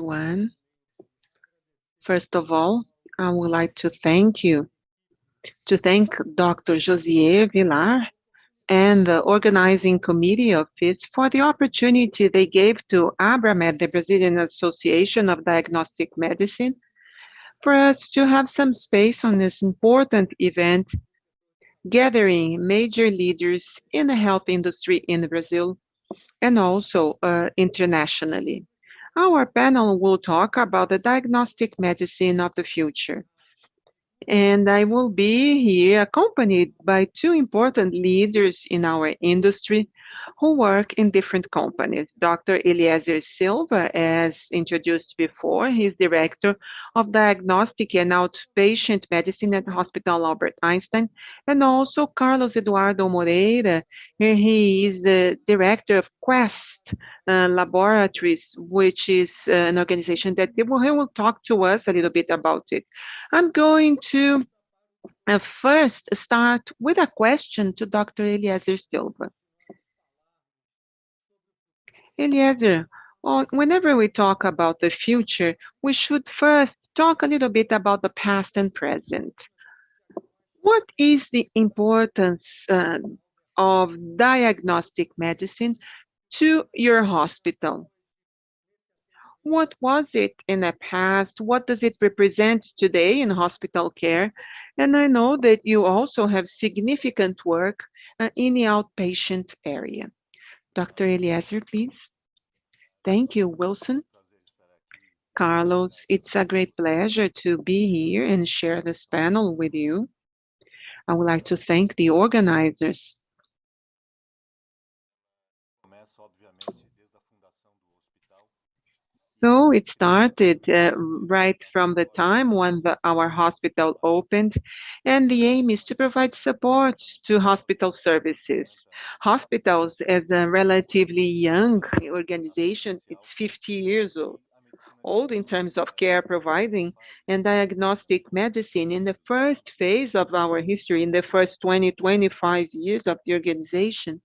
everyone. First of all, I would like to thank Dr. Josier Villar and the organizing committee of FIS for the opportunity they gave to Abramed, the Brazilian Association of Diagnostic Medicine, for us to have some space on this important event, gathering major leaders in the health industry in Brazil and also internationally. Our panel will talk about the diagnostic medicine of the future. And I will be here accompanied by two important leaders in our industry who work in different companies. Dr. Eliezer Silva, as introduced before, he's Director of Diagnostic and Outpatient Medicine at Hospital Albert Einstein, and also Carlos Eduardo Moreira, he is the Director of Quest Laboratories, which is an organization that he will talk to us a little bit about it. I'm going to first start with a question to Dr. Eliezer Silva. Eliezer, whenever we talk about the future, we should first talk a little bit about the past and present. What is the importance of diagnostic medicine to your hospital? What was it in the past? What does it represent today in hospital care? And I know that you also have significant work in the outpatient area. Dr. Eliezer, please. Thank you, Wilson. Carlos, it's a great pleasure to be here and share this panel with you. I would like to thank the organizers. So it started right from the time when our hospital opened, and the aim is to provide support to hospital services. Hospitals, as a relatively young organization, it's 50 years old in terms of care providing, and diagnostic medicine in the first phase of our history, in the first 20, 25 years of the organization,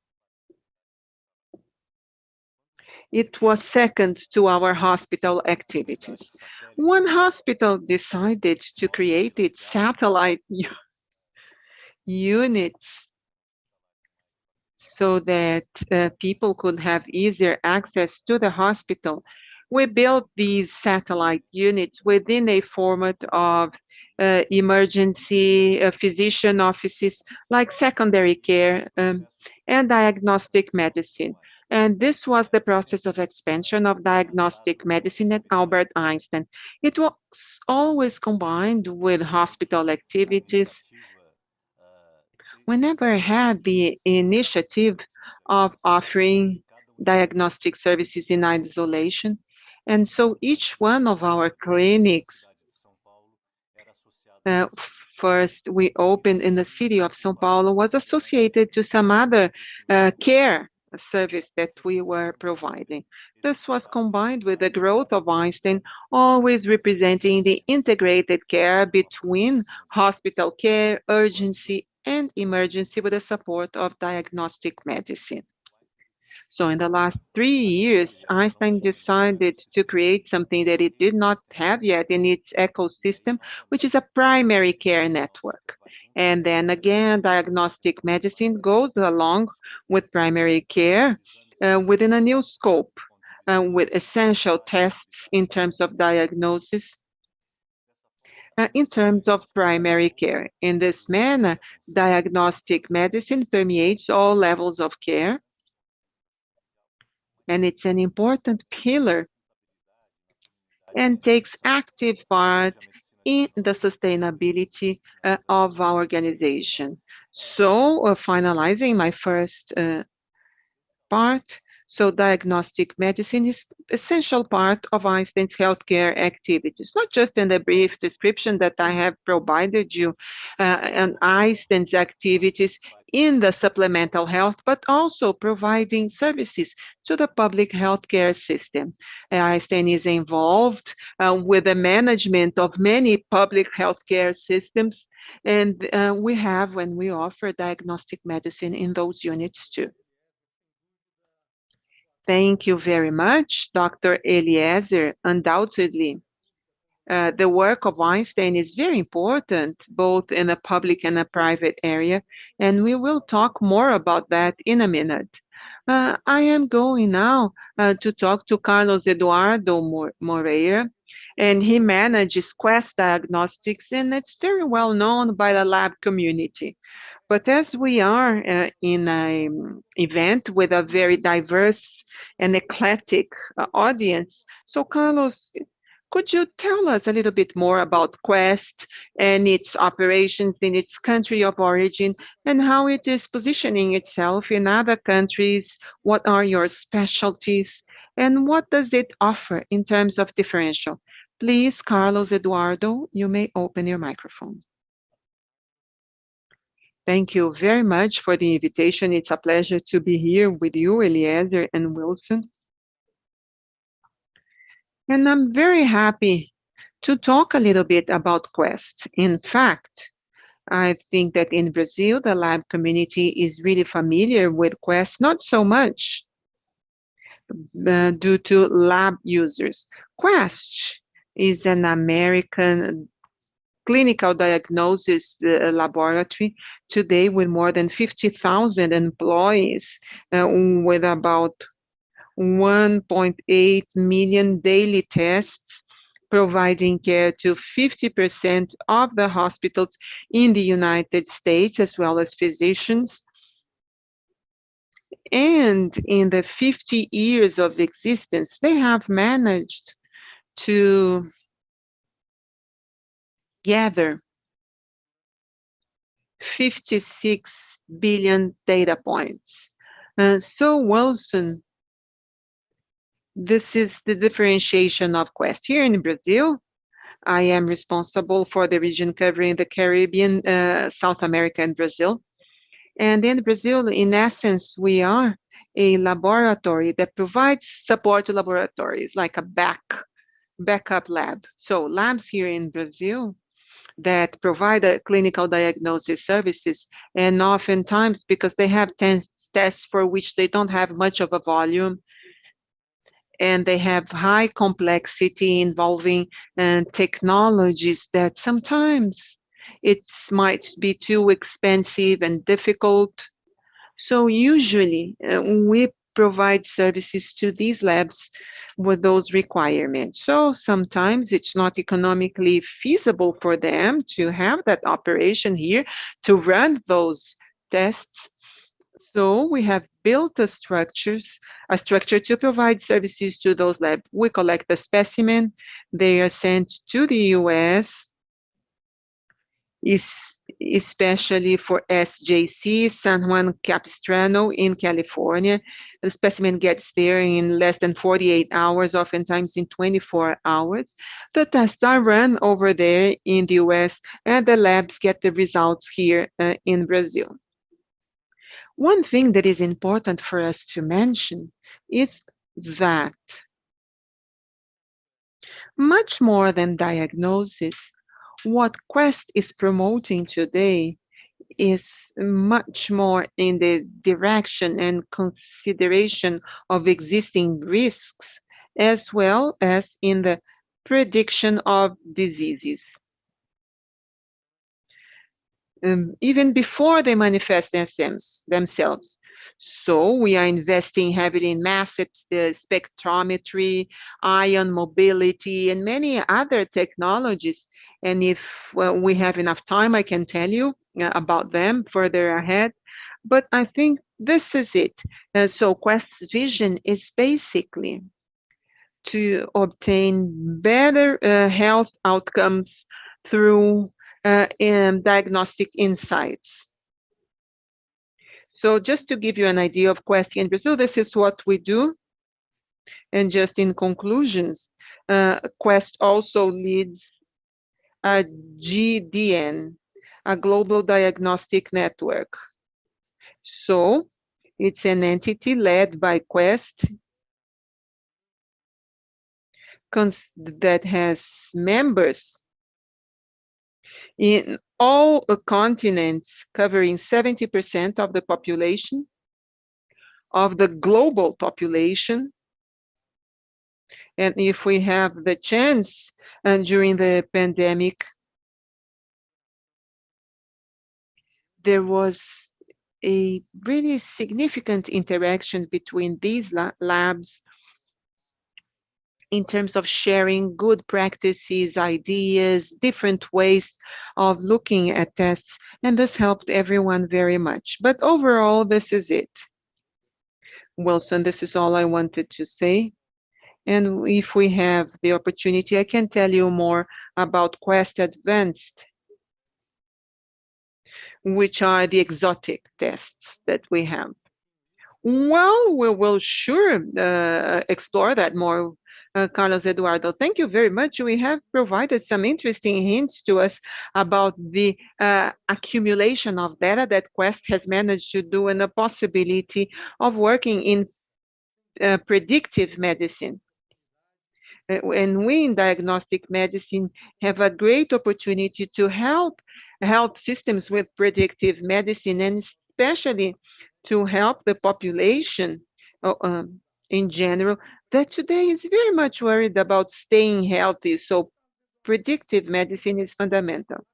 it was second to our hospital activities. One hospital decided to create its satellite units so that people could have easier access to the hospital. We built these satellite units within a format of emergency physician offices like secondary care and diagnostic medicine. And this was the process of expansion of diagnostic medicine at Albert Einstein. It was always combined with hospital activities. We never had the initiative of offering diagnostic services in isolation. And so each one of our clinics, first we opened in the city of São Paulo, was associated to some other care service that we were providing. This was combined with the growth of Einstein, always representing the integrated care between hospital care, urgency, and emergency with the support of diagnostic medicine. So in the last 3 years, Einstein decided to create something that it did not have yet in its ecosystem, which is a primary care network. And then again, diagnostic medicine goes along with primary care within a new scope with essential tests in terms of diagnosis in terms of primary care. In this manner, diagnostic medicine permeates all levels of care, and it's an important pillar and takes active part in the sustainability of our organization. So, finalizing my first part, so diagnostic medicine is essential part of Einstein's healthcare activities, not just in the brief description that I have provided you on Einstein's activities in the supplemental health, but also providing services to the public healthcare system. Einstein is involved with the management of many public healthcare systems, and we have when we offer diagnostic medicine in those units too. Thank you very much, Dr. Eliezer. Undoubtedly, the work of Einstein is very important, both in a public and a private area, and we will talk more about that in a minute. I am going now to talk to Carlos Eduardo Moreira, and he manages Quest Diagnostics, and it's very well known by the lab community. But as we are in an event with a very diverse and eclectic audience, so Carlos, could you tell us a little bit more about Quest and its operations in its country of origin and how it is positioning itself in other countries? What are your specialties and what does it offer in terms of differential? Please, Carlos Eduardo, you may open your microphone. Thank you very much for the invitation. It's a pleasure to be here with you, Eliezer and Wilson. And I'm very happy to talk a little bit about Quest. In fact, I think that in Brazil, the lab community is really familiar with Quest, not so much due to lab users. Quest is an American clinical diagnosis laboratory today with more than 50,000 employees, with about 1.8 million daily tests, providing care to 50% of the hospitals in the United States, as well as physicians. And in the 50 years of existence, they have managed to gather 56 billion data points. So Wilson, this is the differentiation of Quest. Here in Brazil, I am responsible for the region covering the Caribbean, South America, and Brazil. And in Brazil, in essence, we are a laboratory that provides support to laboratories, like a backup lab. So labs here in Brazil that provide clinical diagnosis services, and oftentimes because they have tests for which they don't have much of a volume, and they have high complexity involving technologies that sometimes it might be too expensive and difficult. So usually we provide services to these labs with those requirements. So sometimes it's not economically feasible for them to have that operation here to run those tests. So we have built a structure to provide services to those labs. We collect the specimen, they are sent to the US, especially for SJC, San Juan Capistrano in California. The specimen gets there in less than 48 hours, oftentimes in 24 hours. The tests are run over there in the US, and the labs get the results here in Brazil. One thing that is important for us to mention is that much more than diagnosis, what Quest is promoting today is much more in the direction and consideration of existing risks, as well as in the prediction of diseases. Even before they manifest themselves. So we are investing heavily in mass spectrometry, ion mobility, and many other technologies. And if we have enough time, I can tell you about them further ahead. But I think this is it. So Quest's vision is basically to obtain better health outcomes through diagnostic insights. So just to give you an idea of Quest in Brazil, this is what we do. And just in conclusions, Quest also leads a GDN, a global diagnostic network. So it's an entity led by Quest that has members in all continents, covering 70% of the population, of the global population. And if we have the chance during the pandemic, there was a really significant interaction between these labs in terms of sharing good practices, ideas, different ways of looking at tests, and this helped everyone very much. But overall, this is it. Wilson, this is all I wanted to say. And if we have the opportunity, I can tell you more about Quest Advanced, which are the exotic tests that we have. Well, we will sure explore that more, Carlos Eduardo. Thank you very much. We have provided some interesting hints to us about the accumulation of data that Quest has managed to do and the possibility of working in predictive medicine. And we in diagnostic medicine have a great opportunity to help health systems with predictive medicine, and especially to help the population in general that today is very much worried about staying healthy. So predictive medicine is fundamental.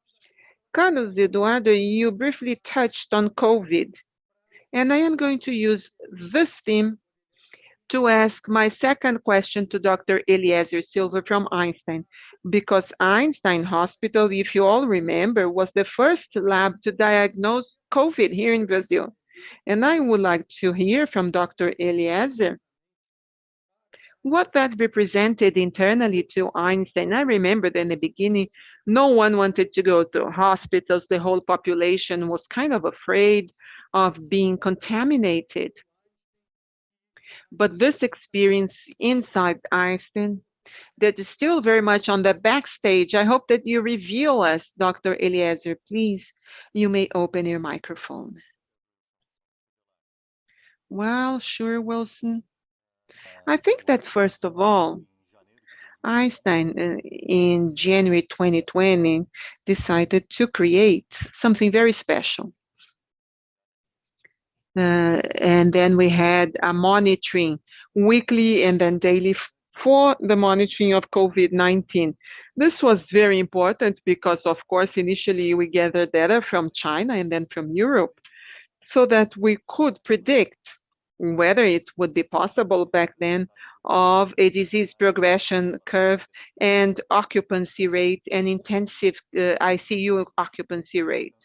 Carlos Eduardo, you briefly touched on COVID, and I am going to use this theme to ask my second question to Dr. Eliezer Silva from Einstein, because Einstein Hospital, if you all remember, was the first lab to diagnose COVID here in Brazil. And I would like to hear from Dr. Eliezer what that represented internally to Einstein. I remember that in the beginning, no one wanted to go to hospitals. The whole population was kind of afraid of being contaminated. But this experience inside Einstein, that is still very much on the backstage. I hope that you reveal us, Dr. Eliezer. Please, you may open your microphone. Well, sure, Wilson. I think that first of all, Einstein in January 2020 decided to create something very special. And then we had a monitoring weekly and then daily for the monitoring of COVID-19. This was very important because, of course, initially we gathered data from China and then from Europe so that we could predict whether it would be possible back then of a disease progression curve and occupancy rate and intensive ICU occupancy rate.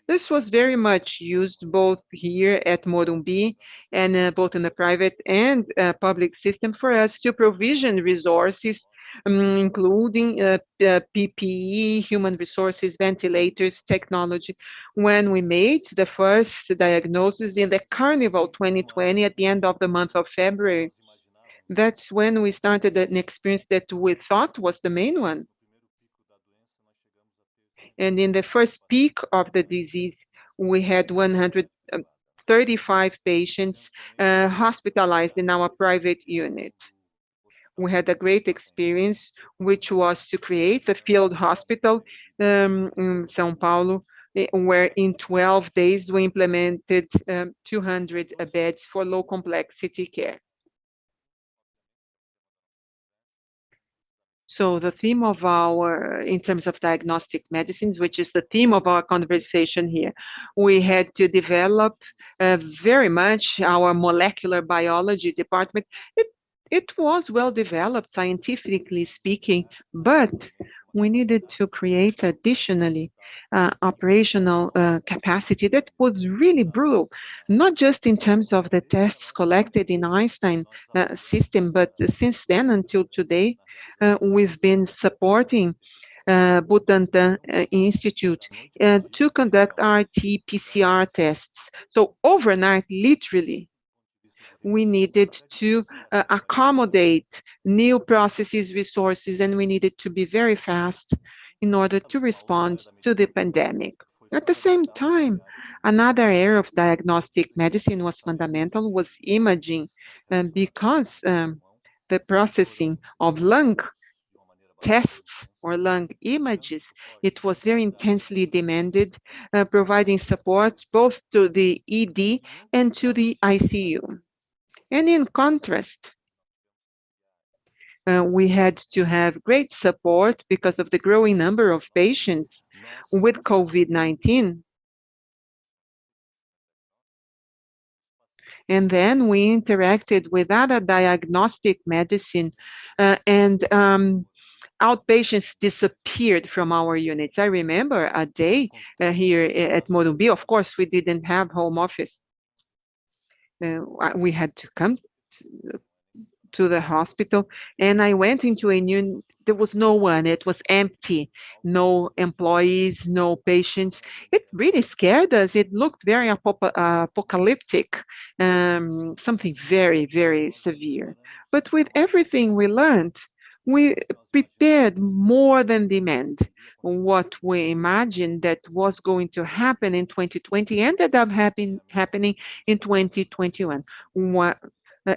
This was very much used both here at Morumbi and both in the private and public system for us to provision resources, including PPE, human resources, ventilators, technology. When we made the first diagnosis in the Carnival 2020 at the end of the month of February, that's when we started an experience that we thought was the main one. And in the first peak of the disease, we had 135 patients hospitalized in our private unit. We had a great experience, which was to create a field hospital in São Paulo, where in 12 days we implemented 200 beds for low complexity care. So the theme of our, in terms of diagnostic medicines, which is the theme of our conversation here, we had to develop very much our molecular biology department. It was well developed, scientifically speaking, but we needed to create additionally operational capacity that was really brutal, not just in terms of the tests collected in Einstein system, but since then until today, we've been supporting Butantan Institute to conduct RT-PCR tests. So overnight, literally, we needed to accommodate new processes, resources, and we needed to be very fast in order to respond to the pandemic. At the same time, another area of diagnostic medicine was fundamental, was imaging, because the processing of lung tests or lung images, it was very intensely demanded, providing support both to the ED and to the ICU. And in contrast, we had to have great support because of the growing number of patients with COVID-19. And then we interacted with other diagnostic medicine, and outpatients disappeared from our units. I remember a day here at Morumbi. Of course, we didn't have home office. We had to come to the hospital, and I went into a new, there was no one, it was empty, no employees, no patients. It really scared us. It looked very apocalyptic, something very, very severe. But with everything we learned, we prepared more than demand. What we imagined that was going to happen in 2020 ended up happening in 2021.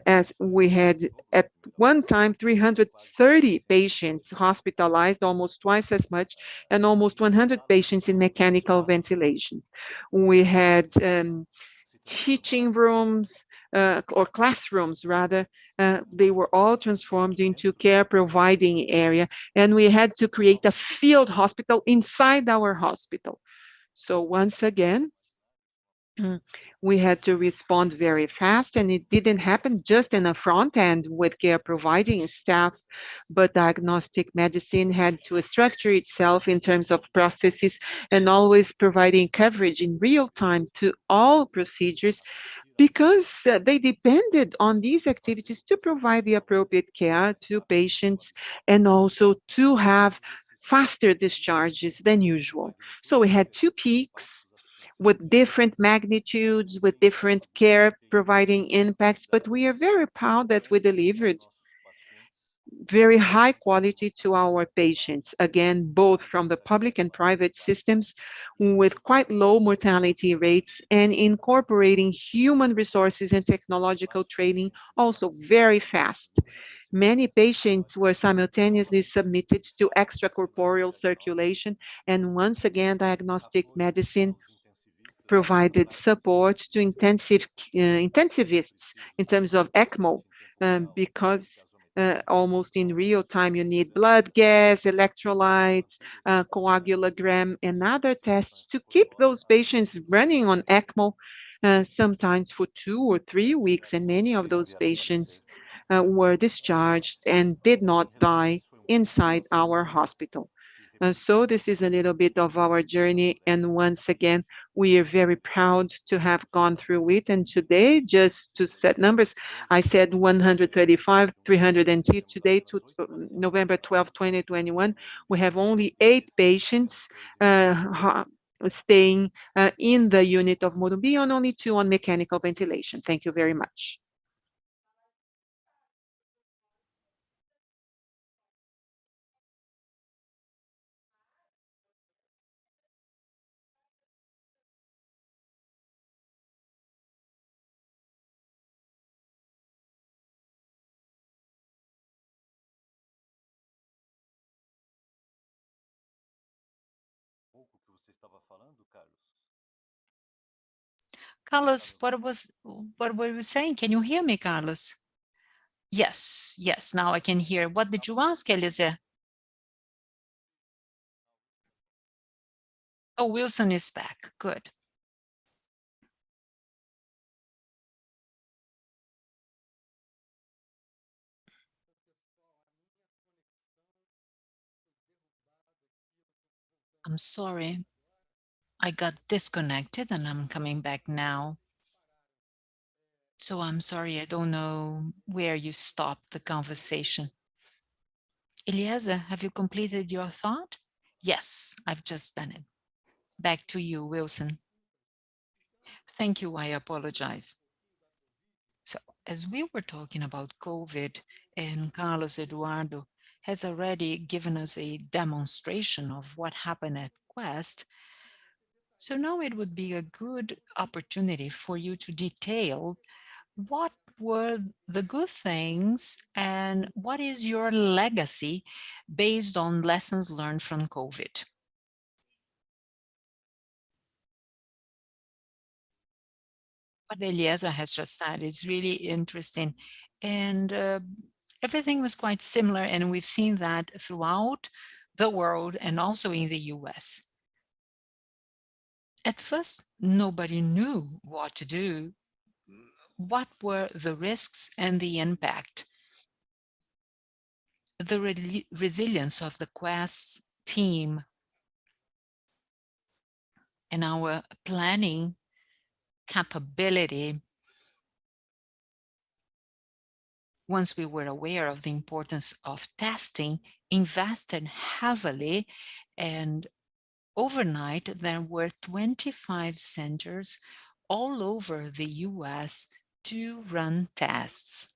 As we had at one time 330 patients hospitalized, almost twice as much, and almost 100 patients in mechanical ventilation. We had teaching rooms, or classrooms rather, they were all transformed into care providing area, and we had to create a field hospital inside our hospital. So once again, we had to respond very fast, and it didn't happen just in the front end with care providing staff, but diagnostic medicine had to structure itself in terms of processes and always providing coverage in real time to all procedures, because they depended on these activities to provide the appropriate care to patients and also to have faster discharges than usual. So we had two peaks with different magnitudes, with different care providing impacts, but we are very proud that we delivered very high quality to our patients, again, both from the public and private systems, with quite low mortality rates, and incorporating human resources and technological training also very fast. Many patients were simultaneously submitted to extracorporeal circulation, and once again, diagnostic medicine provided support to intensivists in terms of ECMO, because almost in real time you need blood gas, electrolytes, coagulogram, and other tests to keep those patients running on ECMO, sometimes for 2 or 3 weeks, and many of those patients were discharged and did not die inside our hospital. So this is a little bit of our journey, and once again, we are very proud to have gone through it. And today, just to set numbers, I said 135, 302 today, to November 12, 2021. We have only 8 patients staying in the unit of Morumbi, and only 2 on mechanical ventilation. Thank you very much. Carlos, what were you saying? Can you hear me, Carlos? Yes, yes, now I can hear. What did you ask, Eliezer? Oh, Wilson is back. Good. I'm sorry. I got disconnected and I'm coming back now. So I'm sorry, I don't know where you stopped the conversation. Eliezer, have you completed your thought? Yes, I've just done it. Back to you, Wilson. Thank you, I apologize. So as we were talking about COVID, and Carlos Eduardo has already given us a demonstration of what happened at Quest, so now it would be a good opportunity for you to detail what were the good things and what is your legacy based on lessons learned from COVID. What Eliezer has just said is really interesting. And everything was quite similar, and we've seen that throughout the world and also in the US. At first, nobody knew what to do. What were the risks and the impact? The resilience of the Quest team and our planning capability, once we were aware of the importance of testing, invested heavily, and overnight there were 25 centers all over the US to run tests.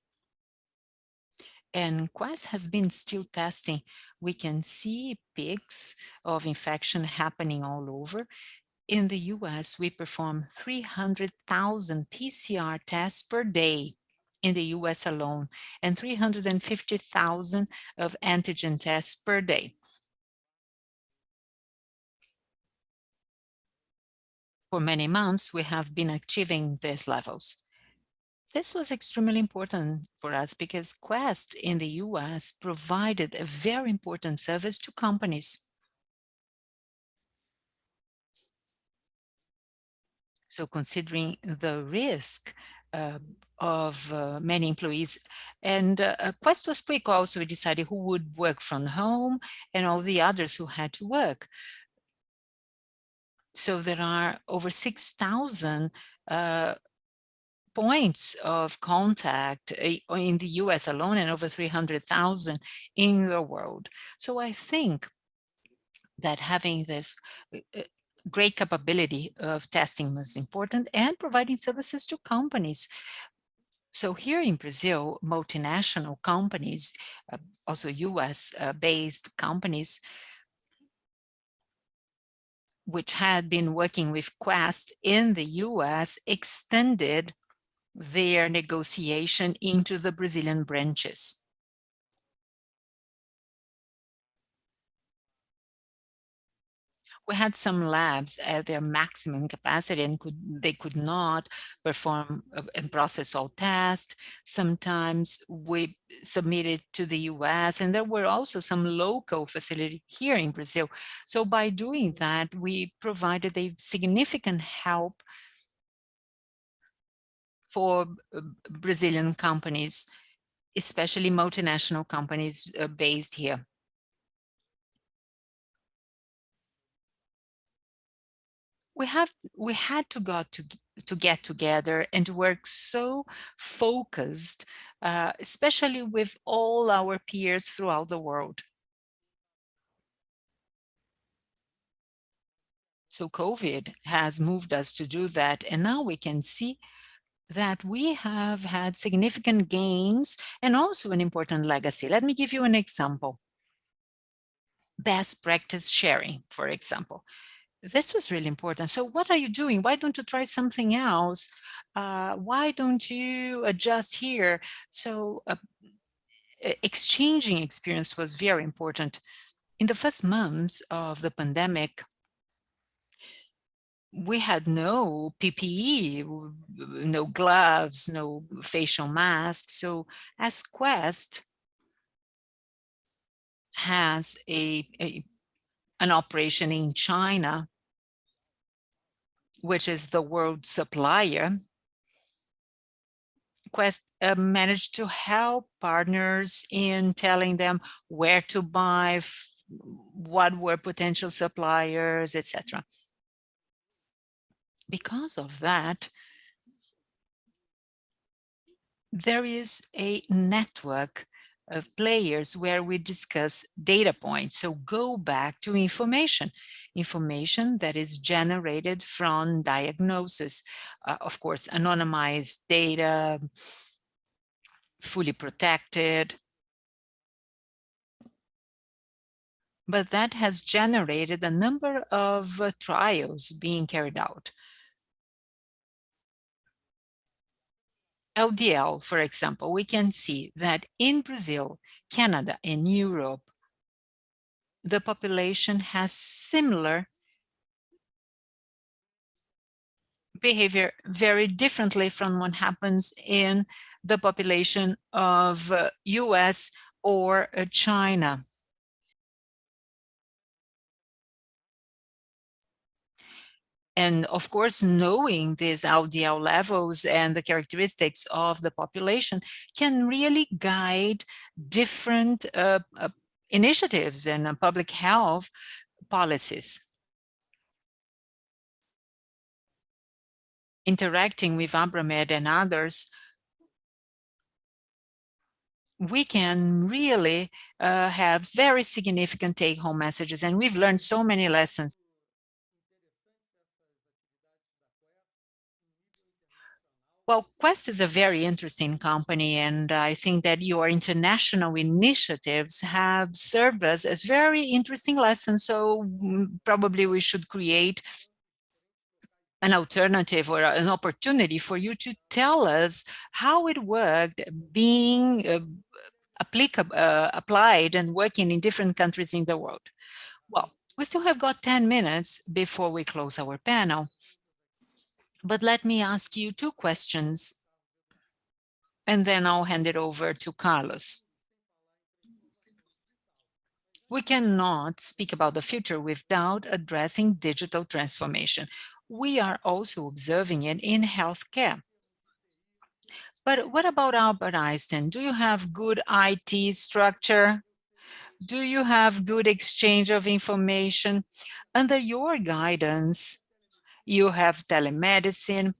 And Quest has been still testing. We can see peaks of infection happening all over. In the US, we perform 300,000 PCR tests per day in the US alone, and 350,000 of antigen tests per day. For many months, we have been achieving these levels. This was extremely important for us because Quest in the US provided a very important service to companies. So considering the risk of many employees, and Quest was quick also. We decided who would work from home and all the others who had to work. So there are over 6,000 points of contact in the US alone, and over 300,000 in the world. So I think that having this great capability of testing was important, and providing services to companies. So here in Brazil, multinational companies, also US based companies, which had been working with Quest in the US, extended their negotiation into the Brazilian branches. We had some labs at their maximum capacity and they could not perform and process all tests. Sometimes we submitted to the US, and there were also some local facility here in Brazil. So by doing that, we provided a significant help for Brazilian companies, especially multinational companies based here. We had to get together and to work so focused, especially with all our peers throughout the world. So COVID has moved us to do that, and now we can see that we have had significant gains and also an important legacy. Let me give you an example. Best practice sharing, for example. This was really important. So what are you doing? Why don't you try something else? Why don't you adjust here? So exchanging experience was very important. In the first months of the pandemic, we had no PPE, no gloves, no facial masks. So as Quest has an operation in China, which is the world supplier, Quest managed to help partners in telling them where to buy, what were potential suppliers, etc. Because of that, there is a network of players where we discuss data points. So go back to information that is generated from diagnosis. Of course, anonymized data, fully protected. But that has generated a number of trials being carried out. LDL, for example, we can see that in Brazil, Canada, and Europe, the population has similar behavior very differently from what happens in the population of US or China. And of course, knowing these LDL levels and the characteristics of the population can really guide different initiatives and public health policies. Interacting with Abramed and others, we can really have very significant take-home messages, and we've learned so many lessons. Well, Quest is a very interesting company, and I think that your international initiatives have served us as very interesting lessons. So probably we should create an alternative or an opportunity for you to tell us how it worked being applied and working in different countries in the world. Well, we still have got 10 minutes before we close our panel, but let me ask you two questions, and then I'll hand it over to Carlos. We cannot speak about the future without addressing digital transformation. We are also observing it in healthcare. But what about Albert Einstein? Do you have good IT structure? Do you have good exchange of information? Under your guidance, you have telemedicine.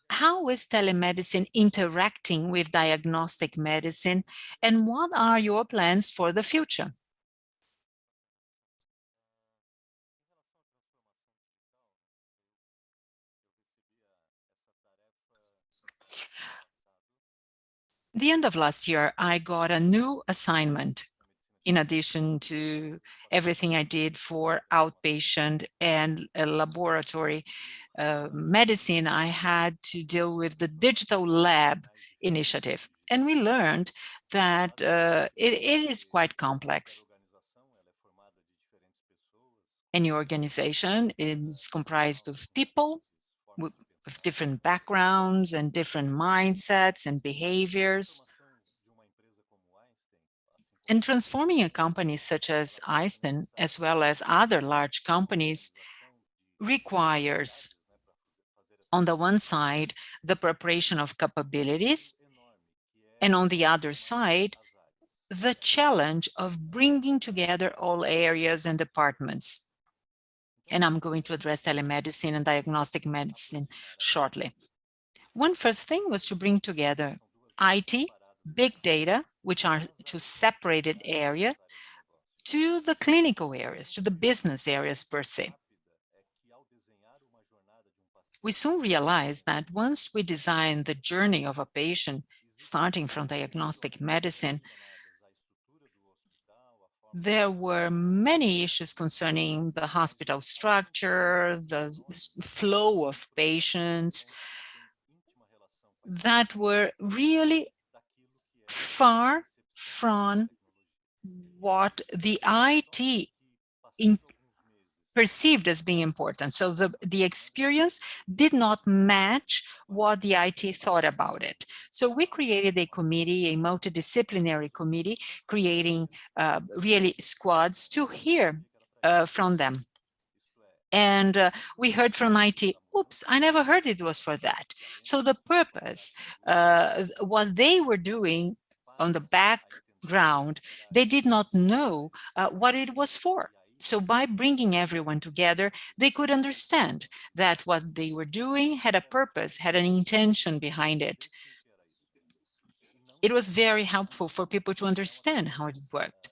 How is telemedicine interacting with diagnostic medicine, and what are your plans for the future? The end of last year, I got a new assignment in addition to everything I did for outpatient and laboratory medicine. I had to deal with the digital lab initiative. And we learned that it is quite complex. Any organization is comprised of people with different backgrounds and different mindsets and behaviors. And transforming a company such as Einstein, as well as other large companies, requires, on the one side, the preparation of capabilities, and on the other side, the challenge of bringing together all areas and departments. And I'm going to address telemedicine and diagnostic medicine shortly. One first thing was to bring together IT, big data, which are two separated areas, to the clinical areas, to the business areas per se. We soon realized that once we design the journey of a patient, starting from diagnostic medicine, there were many issues concerning the hospital structure, the flow of patients, that were really far from what the IT perceived as being important. So the experience did not match what the IT thought about it. So we created a committee, a multidisciplinary committee, creating really squads to hear from them. And we heard from IT, oops, I never heard it was for that. So the purpose, what they were doing on the background, they did not know what it was for. So by bringing everyone together, they could understand that what they were doing had a purpose, had an intention behind it. It was very helpful for people to understand how it worked,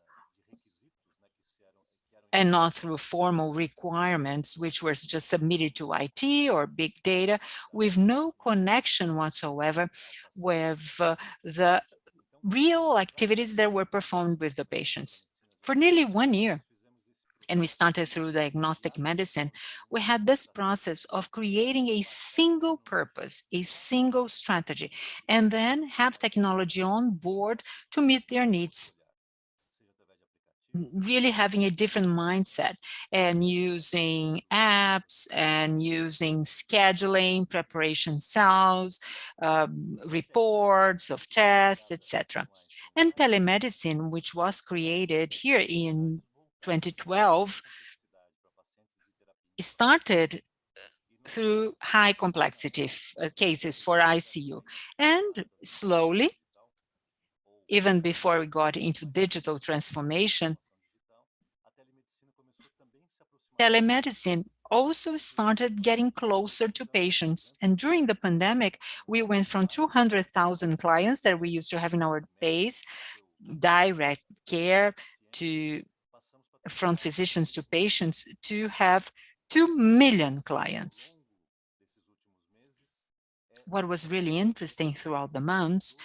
and not through formal requirements, which were just submitted to IT or big data with no connection whatsoever with the real activities that were performed with the patients. For nearly 1 year, and we started through diagnostic medicine, we had this process of creating a single purpose, a single strategy, and then have technology on board to meet their needs. really having a different mindset and using apps and using scheduling, preparation cells, reports of tests, etc. And telemedicine, which was created here in 2012, started through high complexity cases for ICU. And slowly, even before we got into digital transformation, telemedicine also started getting closer to patients. And during the pandemic, we went from 200,000 clients that we used to have in our base, direct care to from physicians to patients, to have 2 million clients. What was really interesting throughout the months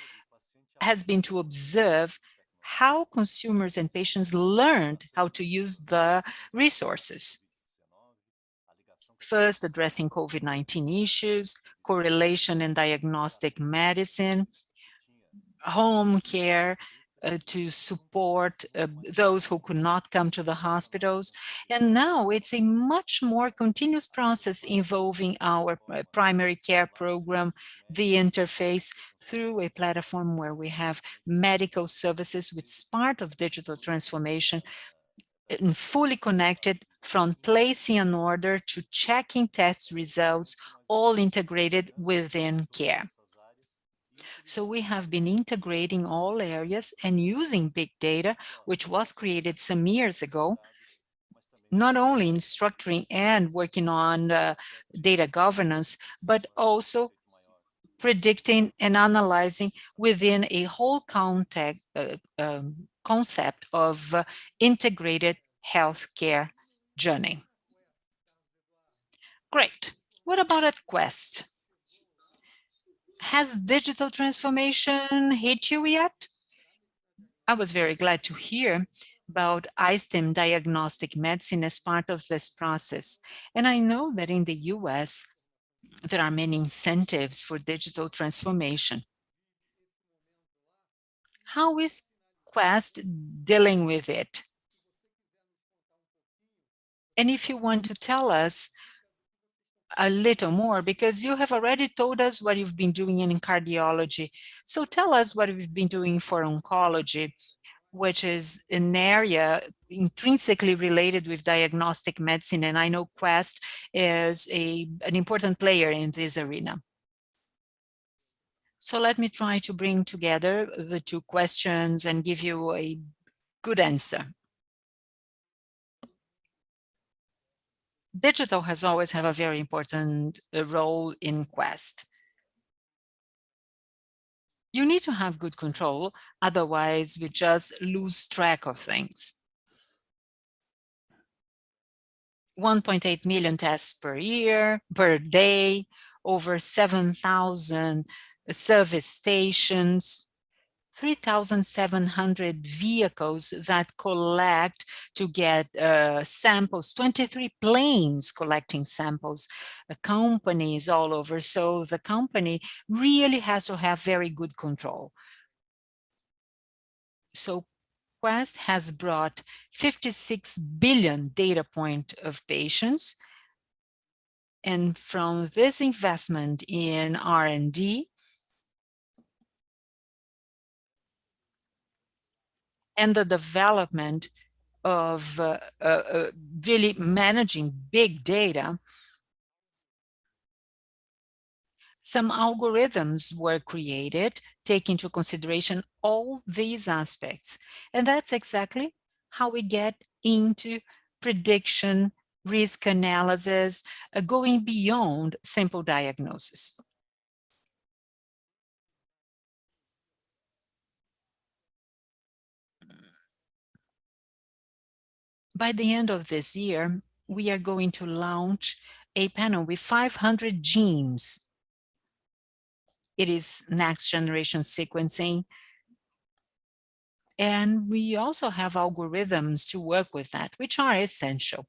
has been to observe how consumers and patients learned how to use the resources. First, addressing COVID-19 issues, correlation and diagnostic medicine, home care to support those who could not come to the hospitals. And now it's a much more continuous process involving our primary care program, the interface, through a platform where we have medical services, which is part of digital transformation, and fully connected from placing an order to checking test results, all integrated within care. So we have been integrating all areas and using big data, which was created some years ago, not only in structuring and working on data governance, but also predicting and analyzing within a whole concept of integrated healthcare journey. Great. What about at Quest? Has digital transformation hit you yet? I was very glad to hear about Einstein diagnostic medicine as part of this process. And I know that in the US, there are many incentives for digital transformation. How is Quest dealing with it? And if you want to tell us a little more, because you have already told us what you've been doing in cardiology. So tell us what you've been doing for oncology, which is an area intrinsically related with diagnostic medicine. And I know Quest is an important player in this arena. So let me try to bring together the two questions and give you a good answer. Digital has always had a very important role in Quest. You need to have good control, otherwise we just lose track of things. 1.8 million tests per year, per day, over 7,000 service stations, 3,700 vehicles that collect to get samples, 23 planes collecting samples, companies all over. So the company really has to have very good control. So Quest has brought 56 billion data point of patients. And from this investment in R&D, and the development of really managing big data, some algorithms were created, taking into consideration all these aspects. And that's exactly how we get into prediction, risk analysis, going beyond simple diagnosis. By the end of this year, we are going to launch a panel with 500 genes. It is next generation sequencing. And we also have algorithms to work with that, which are essential.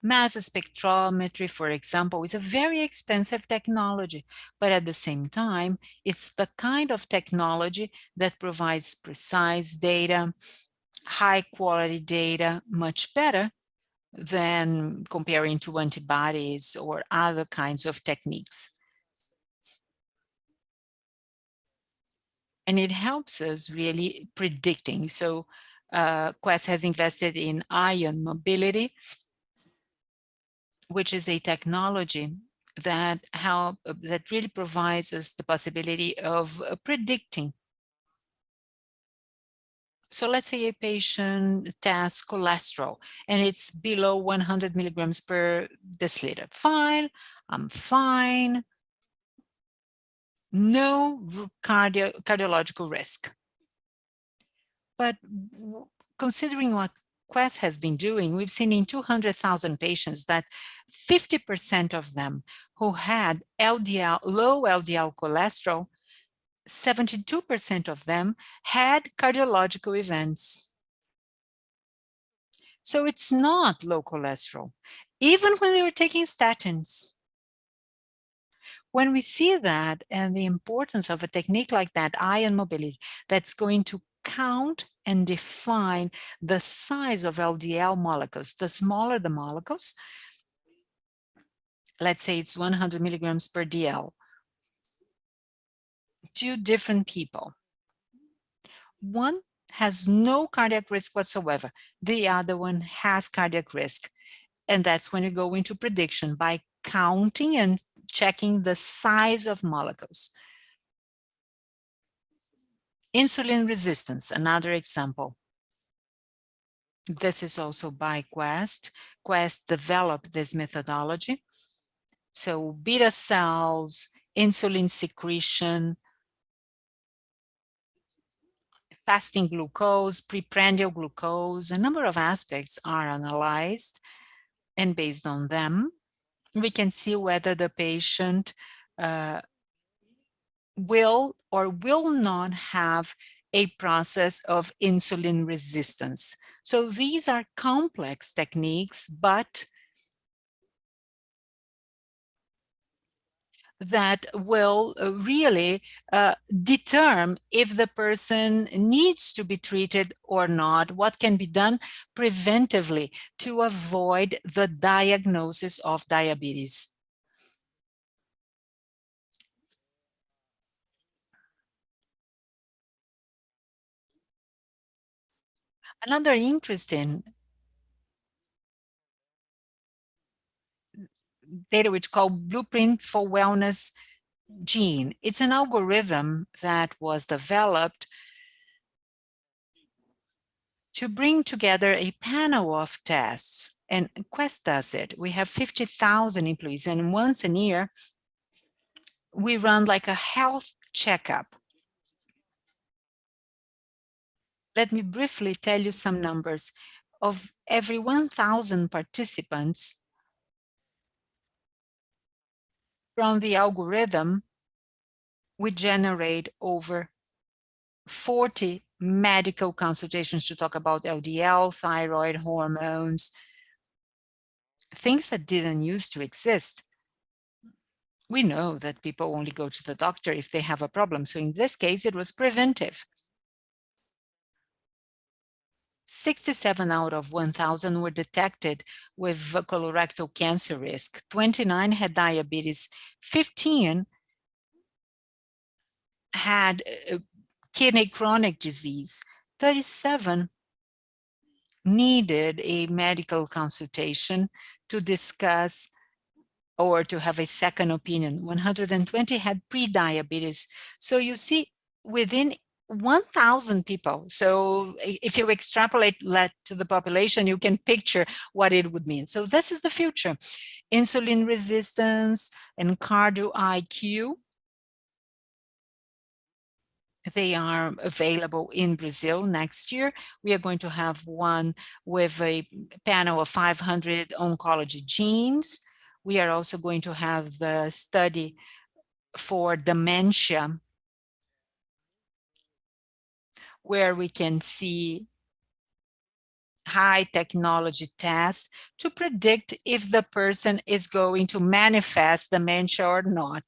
Mass spectrometry, for example, is a very expensive technology, but at the same time, it's the kind of technology that provides precise data, high quality data, much better than comparing to antibodies or other kinds of techniques. And it helps us really predicting. So Quest has invested in ion mobility, which is a technology that really provides us the possibility of predicting. So let's say a patient tests cholesterol and it's below 100 milligrams per deciliter. Fine, I'm fine. No cardiological risk. But considering what Quest has been doing, we've seen in 200,000 patients that 50% of them who had low LDL cholesterol, 72% of them had cardiological events. So it's not low cholesterol, even when they were taking statins. When we see that and the importance of a technique like that, ion mobility, that's going to count and define the size of LDL molecules. The smaller the molecules, let's say it's 100 milligrams per DL, two different people. One has no cardiac risk whatsoever. The other one has cardiac risk. And that's when you go into prediction by counting and checking the size of molecules. Insulin resistance, another example. This is also by Quest. Quest developed this methodology. So beta cells, insulin secretion, fasting glucose, preprandial glucose, a number of aspects are analyzed. And based on them, we can see whether the patient will or will not have a process of insulin resistance. So these are complex techniques, but that will really determine if the person needs to be treated or not, what can be done preventively to avoid the diagnosis of diabetes. Another interesting data which called Blueprint for Wellness Gene. It's an algorithm that was developed to bring together a panel of tests, and Quest does it. We have 50,000 employees, and once a year, we run like a health checkup. Let me briefly tell you some numbers. Of every 1,000 participants, from the algorithm, we generate over 40 medical consultations to talk about LDL, thyroid, hormones, things that didn't used to exist. We know that people only go to the doctor if they have a problem. So in this case, it was preventive. 67 out of 1,000 were detected with colorectal cancer risk. 29 had diabetes. 15 had kidney chronic disease. 37 needed a medical consultation to discuss or to have a second opinion. 120 had pre-diabetes. So you see, within 1,000 people, so if you extrapolate that to the population, you can picture what it would mean. So this is the future. Insulin resistance and cardio IQ. They are available in Brazil next year. We are going to have one with a panel of 500 oncology genes. We are also going to have the study for dementia, where we can see high technology tests to predict if the person is going to manifest dementia or not.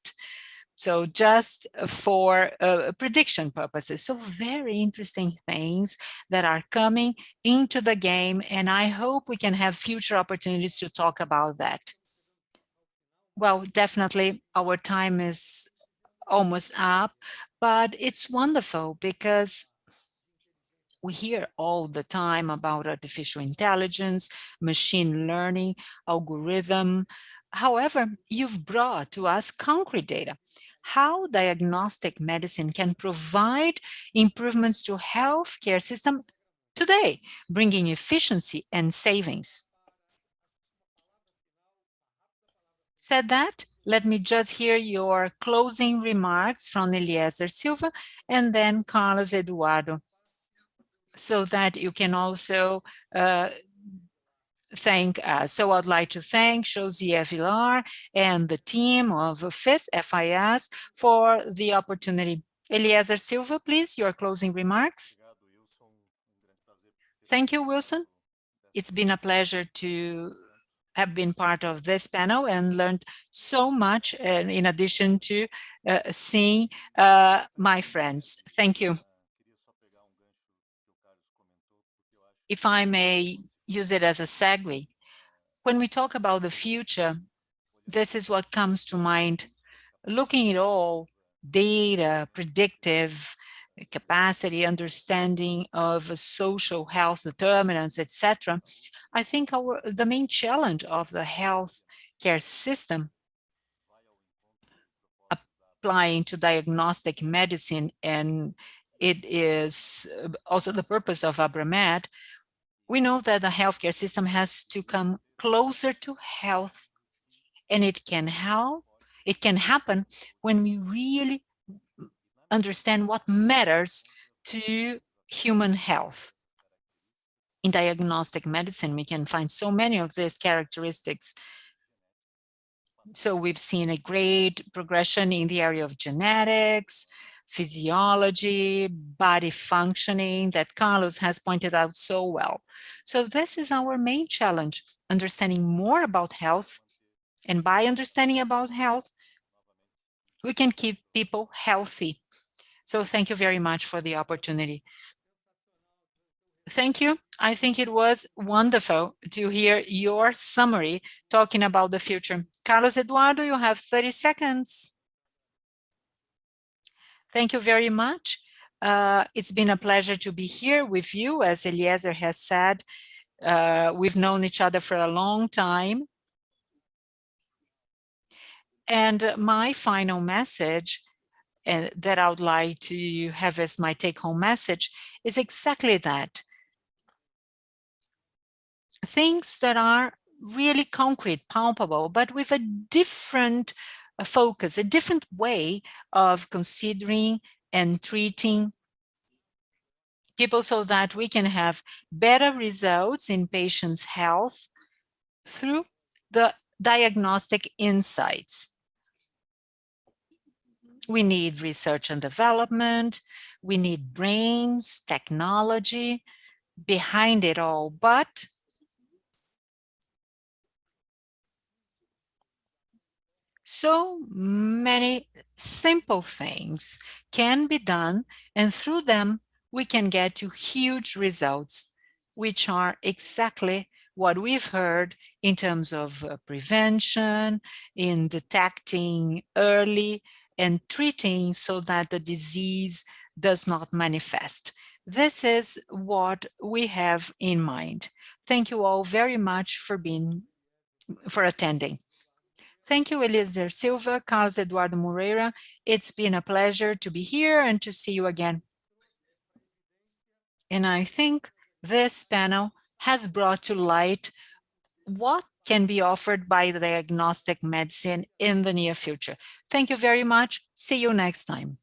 So just for prediction purposes. So very interesting things that are coming into the game, and I hope we can have future opportunities to talk about that. Well, definitely our time is almost up, but it's wonderful because we hear all the time about artificial intelligence, machine learning, algorithm. However, you've brought to us concrete data. How diagnostic medicine can provide improvements to healthcare system today, bringing efficiency and savings. Said that, let me just hear your closing remarks from Eliezer Silva and then Carlos Eduardo, so that you can also thank us. So I'd like to thank Josiah Villar and the team of FIS for the opportunity. Eliezer Silva, please, your closing remarks. Thank you, Wilson. It's been a pleasure to have been part of this panel and learned so much in addition to seeing my friends. Thank you. If I may use it as a segue, when we talk about the future, this is what comes to mind. Looking at all data, predictive capacity, understanding of social health determinants, etc., I think the main challenge of the health care system applying to diagnostic medicine, and it is also the purpose of Abramed, we know that the healthcare system has to come closer to health, and it can happen when we really understand what matters to human health. In diagnostic medicine, we can find so many of these characteristics. So we've seen a great progression in the area of genetics, physiology, body functioning that Carlos has pointed out so well. So this is our main challenge, understanding more about health. And by understanding about health, we can keep people healthy. So thank you very much for the opportunity. Thank you. I think it was wonderful to hear your summary talking about the future. Carlos Eduardo, you have 30 seconds. Thank you very much. It's been a pleasure to be here with you. As Eliezer has said, we've known each other for a long time. And my final message that I would like to have as my take-home message is exactly that. Things that are really concrete, palpable, but with a different focus, a different way of considering and treating people so that we can have better results in patients' health through the diagnostic insights. We need research and development, we need brains, technology behind it all, but so many simple things can be done, and through them we can get to huge results, which are exactly what we've heard in terms of prevention, in detecting early and treating so that the disease does not manifest. This is what we have in mind. Thank you all very much for attending. Thank you, Eliezer Silva, Carlos Eduardo Moreira. It's been a pleasure to be here and to see you again. And I think this panel has brought to light what can be offered by the diagnostic medicine in the near future. Thank you very much. See you next time.